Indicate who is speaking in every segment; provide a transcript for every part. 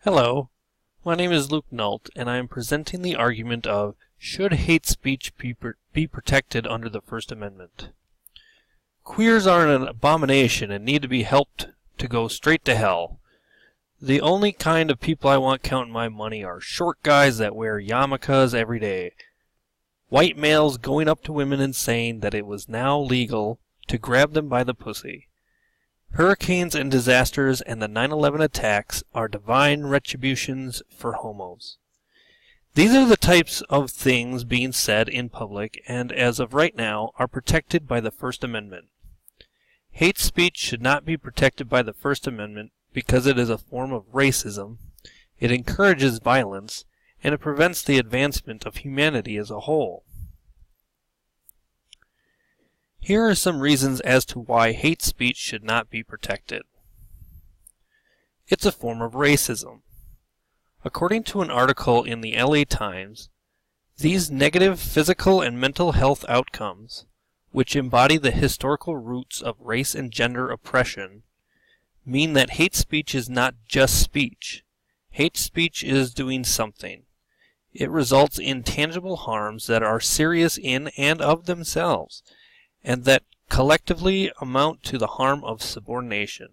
Speaker 1: Hello, my name is Luke Nault, and I am presenting the argument of should hate speech be protected under the First Amendment. Queers are an abomination and need to be helped to go straight to hell. The only kind of people I want counting my money are short guys that wear yarmulkes every day. White males going up to women and saying that it was now legal to grab them by the pussy. Hurricanes and disasters and the 9/11 attacks are divine retributions for homos. These are the types of things being said in public and, as of right now, are protected by the First Amendment. Hate speech should not be protected by the First Amendment because it is a form of racism, it encourages violence, and it prevents the advancement of humanity as a whole. Here are some reasons as to why hate speech should not be protected. It's a form of racism. According to an article in the LA Times, these negative physical and mental health outcomes, which embody the historical roots of race and gender oppression, mean that hate speech is not just speech. Hate speech is doing something. It results in tangible harms that are serious in and of themselves, and that collectively amount to the harm of subordination,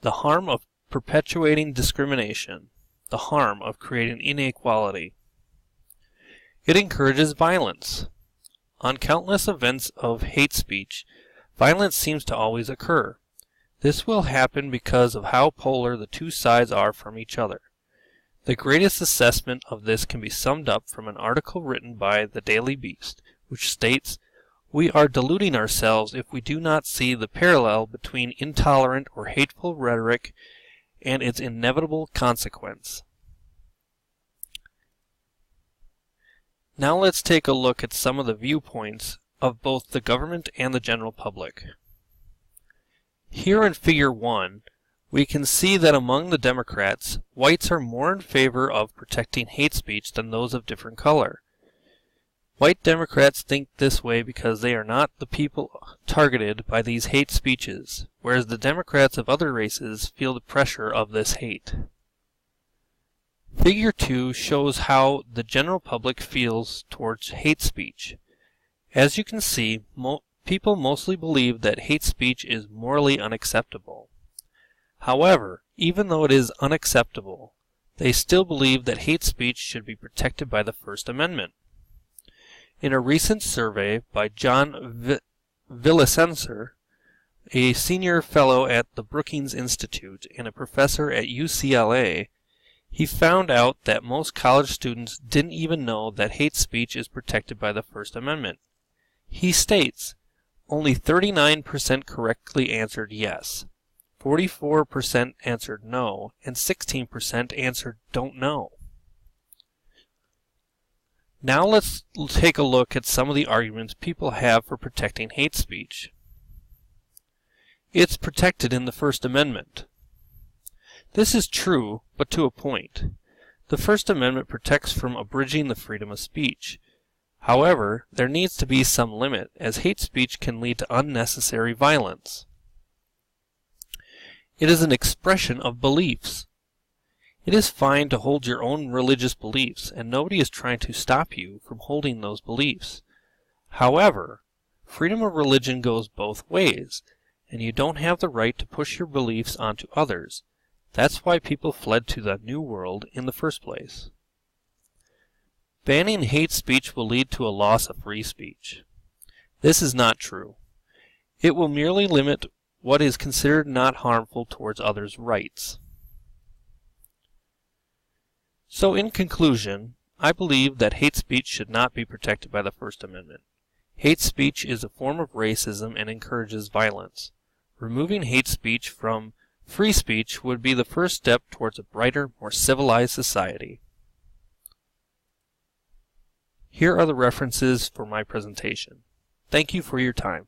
Speaker 1: the harm of perpetuating discrimination, the harm of creating inequality. It encourages violence. On countless events of hate speech, violence seems to always occur. This will happen because of how polar the two sides are from each other. The greatest assessment of this can be summed up from an article written by the Daily Beast, which states, "We are deluding ourselves if we do not see the parallel between intolerant or hateful rhetoric and its inevitable consequence." Now let's take a look at some of the viewpoints of both the government and the general public. Here in Figure 1, we can see that among the Democrats, whites are more in favor of protecting hate speech than those of different color. White Democrats think this way because they are not the people targeted by these hate speeches, whereas the Democrats of other races feel the pressure of this hate. Figure 2 shows how the general public feels towards hate speech. As you can see, people mostly believe that hate speech is morally unacceptable. However, even though it is unacceptable, they still believe that hate speech should be protected by the First Amendment. In a recent survey by John Villasenser, a senior fellow at the Brookings Institute and a professor at UCLA, he found out that most college students didn't even know that hate speech is protected by the First Amendment. He states, only 39% correctly answered yes, 44% answered no, and 16% answered don't know. Now let's take a look at some of the arguments people have for protecting hate speech. It's protected in the First Amendment. This is true, but to a point. The First Amendment protects from abridging the freedom of speech. However, there needs to be some limit, as hate speech can lead to unnecessary violence. It is an expression of beliefs. It is fine to hold your own religious beliefs, and nobody is trying to stop you from holding those beliefs. However, freedom of religion goes both ways, and you don't have the right to push your beliefs onto others. That's why people fled to the New World in the first place. Banning hate speech will lead to a loss of free speech. This is not true. It will merely limit what is considered not harmful towards others' rights. So in conclusion, I believe that hate speech should not be protected by the First Amendment. Hate speech is a form of racism and encourages violence. Removing hate speech from free speech would be the first step towards a brighter, more civilized society. Here are the references for my presentation. Thank you for your time.